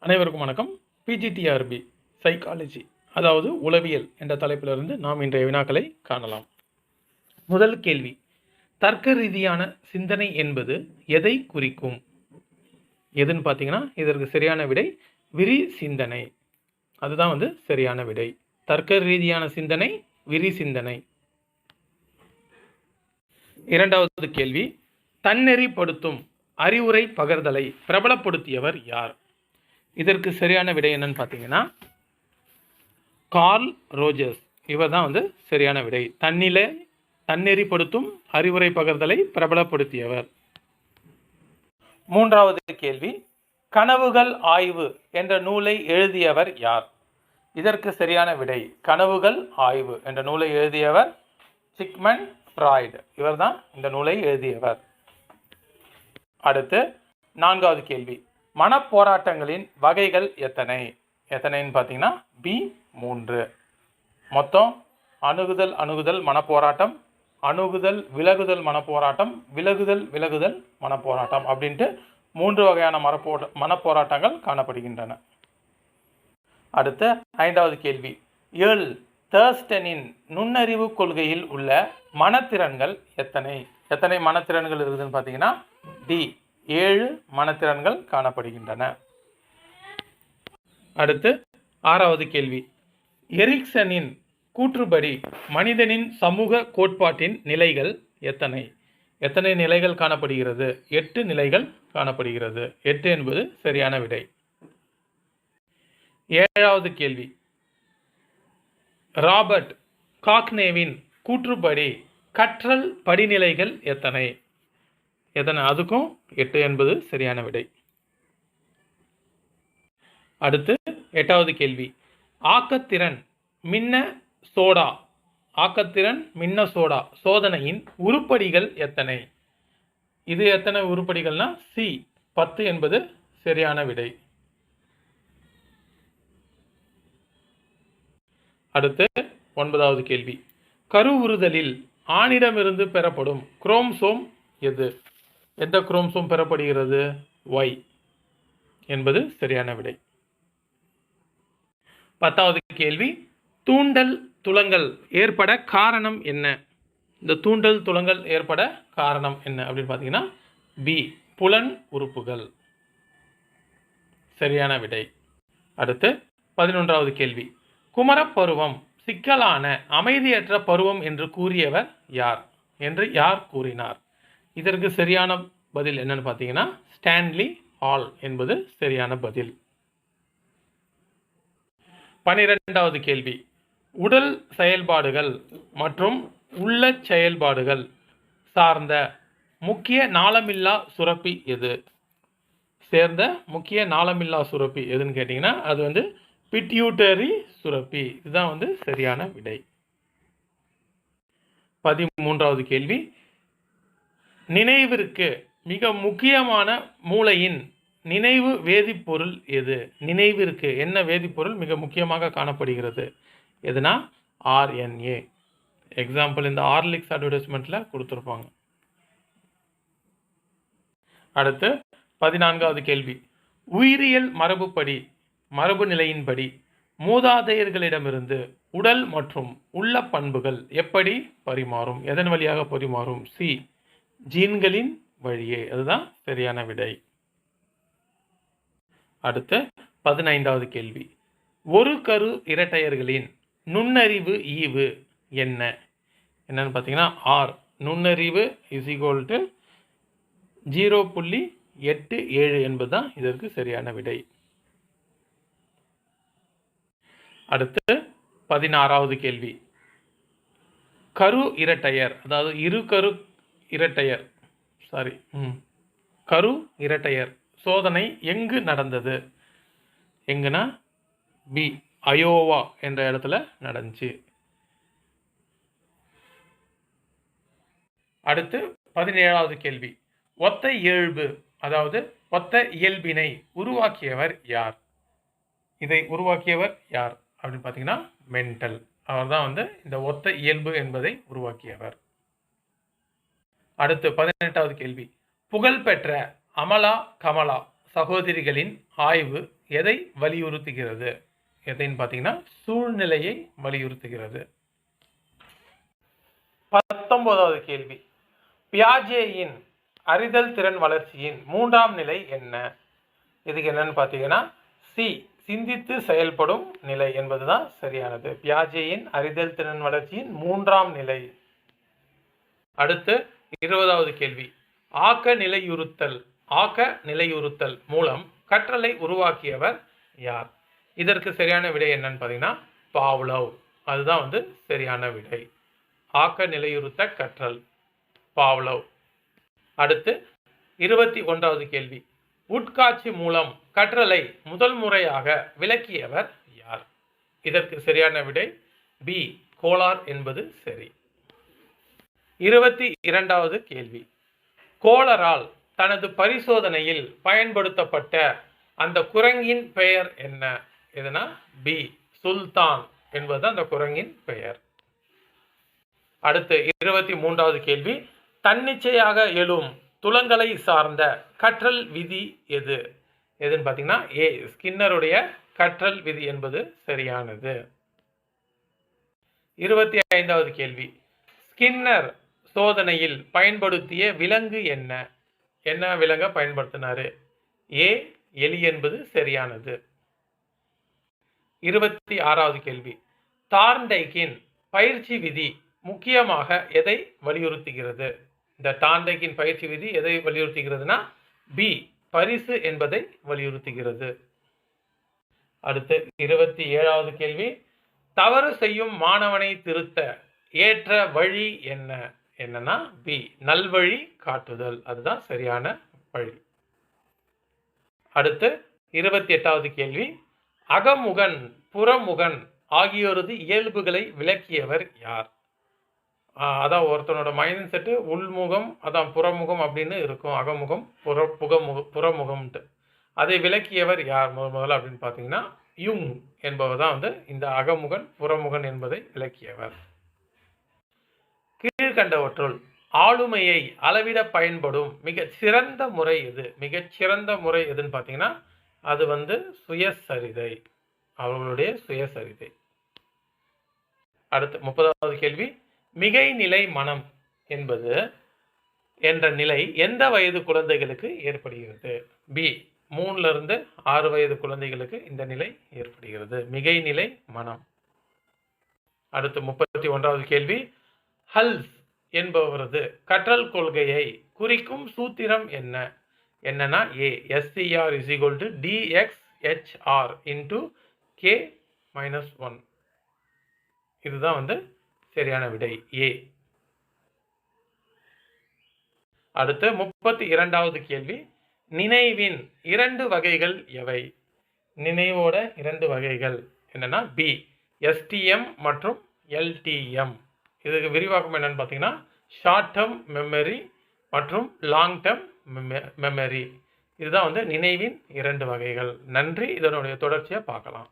அனைவருக்கும் வணக்கம். PGTRB psychology அதாவது உளவியல் என்ற தலைப்பிலிருந்து நாம் இன்றைய வினாக்களை காணலாம். முதல் கேள்வி, தர்க்க ரீதியான சிந்தனை என்பது எதை குறிக்கும்? எதுன்னு பார்த்தீங்கன்னா இதற்கு சரியான விடை விரி சிந்தனை. அதுதான் சரியான விடை. தர்க்க ரீதியான சிந்தனை விரி சிந்தனை. இரண்டாவது கேள்வி, தன்னெறிப்படுத்தும் அறிவுரை பகர்தலை பிரபலப்படுத்தியவர் யார்? இதற்கு சரியான விடை என்னன்னு பார்த்தீங்கன்னா கார்ல் ரோஜர்ஸ். இவர் தான் சரியான விடை. தன்னெறிப்படுத்தும் அறிவுரை பகர்தலை பிரபலப்படுத்தியவர். மூன்றாவது கேள்வி, கனவுகள் ஆய்வு என்ற நூலை எழுதியவர் யார்? இதற்கு சரியான விடை கனவுகள் ஆய்வு என்ற நூலை எழுதியவர் சிக்மண்ட் ஃப்ராய்டு. இவர் தான் இந்த நூலை எழுதியவர். அடுத்து நான்காவது கேள்வி, மனப்போராட்டங்களின் வகைகள் எத்தனைன்னு பார்த்தீங்கன்னா B3. மொத்தம் அணுகுதல் மனப்போராட்டம், அணுகுதல் விலகுதல் மனப்போராட்டம், விலகுதல் மனப்போராட்டம் அப்படின்ட்டு 3 வகையான மனப்போராட்டங்கள் காணப்படுகின்றன. அடுத்த ஐந்தாவது கேள்வி, ஏர்ல் தர்ஸ்டனின் நுண்ணறிவு கொள்கையில் உள்ள மனத்திறன்கள் எத்தனை மனத்திறன்கள் இருக்குதுன்னு பார்த்தீங்கன்னா D 7 மனத்திறன்கள் காணப்படுகின்றன. அடுத்து ஆறாவது கேள்வி, எரிக்சனின் கூற்றுப்படி மனிதனின் சமூக கோட்பாட்டின் நிலைகள் எத்தனை நிலைகள் காணப்படுகிறது? 8 நிலைகள் காணப்படுகிறது. 8 என்பது சரியான விடை. ஏழாவது கேள்வி, ராபர்ட் காக்னேவின் கூற்றுப்படி கற்றல் படிநிலைகள் எத்தனை? அதுக்கும் 8 என்பது சரியான விடை. அடுத்து எட்டாவது கேள்வி, ஆக்கத்திறன் மின்ன சோடா சோதனையின் உருப்படிகள் எத்தனை? இது எத்தனை உருப்படிகள்னா C 10 என்பது சரியான விடை. அடுத்து 9வது கேள்வி, கருவுறுதலில் ஆணிடமிருந்து பெறப்படும் குரோமோசோம் எந்த குரோமோசோம் பெறப்படுகிறது? Y என்பது சரியான விடை. 10வது கேள்வி, தூண்டல் துலங்கல் ஏற்பட காரணம் என்ன? இந்த தூண்டல் துலங்கல் ஏற்பட காரணம் என்ன அப்படின்னு பார்த்தீங்கன்னா B புலன் உறுப்புகள். சரியான விடை. அடுத்து 11வது கேள்வி, குமரப்பருவம் சிக்கலான அமைதியற்ற பருவம் என்று கூறியவர் யார் கூறினார்? இதற்கு சரியான பதில் என்னன்னு பார்த்தீங்கன்னா ஸ்டான்லி ஹால் என்பது சரியான பதில். 12வது கேள்வி, உடல் செயல்பாடுகள் மற்றும் உள்ள செயல்பாடுகள் சார்ந்த முக்கிய நாளமில்லா சுரப்பி எதுன்னு கேட்டிங்கன்னா அது பிட்யூட்டரி சுரப்பி. இதுதான் சரியான விடை. 13வது கேள்வி, நினைவிற்கு மிக முக்கியமான மூளையின் நினைவு வேதிப்பொருள் எது? நினைவிற்கு என்ன வேதிப்பொருள் மிக முக்கியமாக காணப்படுகிறது? எதுனா RNA. எக்ஸாம்பிள் இந்த ஹார்லிக்ஸ் அட்வர்டைஸ்மெண்ட்டில் கொடுத்துருப்பாங்க. அடுத்து 14வது கேள்வி, உயிரியல் மரபு நிலையின்படி மூதாதையர்களிடமிருந்து உடல் மற்றும் உள்ள பண்புகள் எப்படி பரிமாறும்? எதன் வழியாக பரிமாறும்? C ஜீன்களின் வழியே. அதுதான் சரியான விடை. அடுத்து 15வது கேள்வி, ஒரு கரு இரட்டையர்களின் நுண்ணறிவு ஈவு என்னன்னு பார்த்தீங்கன்னா R நுண்ணறிவு = 0.87 என்பதுதான் இதற்கு சரியான விடை. அடுத்து 16வது கேள்வி, கரு இரட்டையர் அதாவது கரு இரட்டையர் சோதனை எங்கு நடந்தது? எங்கன்னா B அயோவா என்ற இடத்துல நடந்துச்சு. அடுத்து 17வது கேள்வி, ஒத்த இயல்பு அதாவது ஒத்த இயல்பினை உருவாக்கியவர் யார்? இதை உருவாக்கியவர் யார் அப்படின்னு பார்த்தீங்கன்னா மெண்டல். அவர் தான் இந்த ஒத்த இயல்பு என்பதை உருவாக்கியவர். அடுத்து 18வது கேள்வி, புகழ்பெற்ற அமலா கமலா சகோதரிகளின் ஆய்வு எதை வலியுறுத்துகிறது? எதைன்னு பார்த்தீங்கன்னா சூழ்நிலையை வலியுறுத்துகிறது. 19வது கேள்வி, பியாஜேயின் அறிதல் திறன் வளர்ச்சியின் 3ஆம் நிலை என்ன? இதுக்கு என்னன்னு பார்த்தீங்கன்னா சி, சிந்தித்து செயல்படும் நிலை என்பதுதான் சரியானது. பியாஜேயின் அறிதல் திறன் வளர்ச்சியின் 3ஆம் நிலை. அடுத்து 20வது கேள்வி, ஆக்க நிலையுறுத்தல் மூலம் கற்றலை உருவாக்கியவர் யார்? இதற்கு சரியான விடை என்னன்னு பார்த்தீங்கன்னா பாவ்லவ். அதுதான் சரியான விடை. ஆக்க நிலையுறுத்த கற்றல், பாவ்லவ். அடுத்து 21வது கேள்வி, உட்காட்சி மூலம் கற்றலை முதல் முறையாக விளக்கியவர் யார்? இதற்கு சரியான விடை பி, கோலார் என்பது சரி. 22வது கேள்வி, கோலரால் தனது பரிசோதனையில் பயன்படுத்தப்பட்ட அந்த குரங்கின் பெயர் என்ன? எதுனா பி, சுல்தான் என்பது அந்த குரங்கின் பெயர். அடுத்து 23வது கேள்வி, தன்னிச்சையாக எழும் துலங்களை சார்ந்த கற்றல் விதி எது? எதுன்னு பார்த்தீங்கன்னா ஏ, ஸ்கின்னருடைய கற்றல் விதி என்பது சரியானது. 25வது கேள்வி, ஸ்கின்னர் சோதனையில் பயன்படுத்திய விலங்கு என்ன? என்ன விலங்கை பயன்படுத்தினாரு? ஏ, எலி என்பது சரியானது. 26வது கேள்வி, தார்ண்டைக்கின் பயிற்சி விதி முக்கியமாக எதை வலியுறுத்துகிறது? இந்த தார்ண்டைக்கின் பயிற்சி விதி எதை வலியுறுத்துகிறதுனா பி, பரிசு என்பதை வலியுறுத்துகிறது. அடுத்து 27வது கேள்வி, தவறு செய்யும் மாணவனை திருத்த ஏற்ற வழி என்ன? என்னன்னா பி, நல்வழி காட்டுதல். அதுதான் சரியான வழி. அடுத்து 28வது கேள்வி, அகமுகன் புறமுகன் ஆகியோரது இயல்புகளை விளக்கியவர் யார்? அதான் ஒருத்தனோட மைண்ட் செட்டு உள்முகம், அதான் புறமுகம் அப்படின்னு இருக்கும். அகமுகம், புறமுகம்ட்டு அதை விளக்கியவர் யார் முதல்ல அப்படின்னு பார்த்தீங்கன்னா யுங் என்பவர் தான் இந்த அகமுகன் புறமுகன் என்பதை விளக்கியவர். கீழ்கண்டவற்றுள் ஆளுமையை அளவிட பயன்படும் மிகச்சிறந்த முறை எது? மிகச்சிறந்த முறை எதுன்னு பார்த்தீங்கன்னா அது சுயசரிதை, அவர்களுடைய சுயசரிதை. அடுத்து 30வது கேள்வி, மிகைநிலை மனம் என்பது என்ற நிலை எந்த வயது குழந்தைகளுக்கு ஏற்படுகிறது? பி, 3லிருந்து 6 வயது குழந்தைகளுக்கு இந்த நிலை ஏற்படுகிறது, மிகைநிலை மனம். அடுத்து 31வது கேள்வி, ஹல்ஸ் என்பவரது கற்றல் கொள்கையை குறிக்கும் சூத்திரம் என்ன? என்னன்னா ஏ, SCR = DXHR × K-1. இதுதான் சரியான விடை ஏ. அடுத்து 32வது கேள்வி, நினைவின் 2 வகைகள் எவை? நினைவோட 2 வகைகள் என்னன்னா பி, STM மற்றும் LTM. இதுக்கு விரிவாக்கம் என்னன்னு பார்த்தீங்கன்னா ஷார்ட் டேர்ம் மெமரி மற்றும் லாங் டேர்ம் மெமரி. இதுதான் நினைவின் 2 வகைகள். நன்றி. இதனுடைய தொடர்ச்சியை பார்க்கலாம்.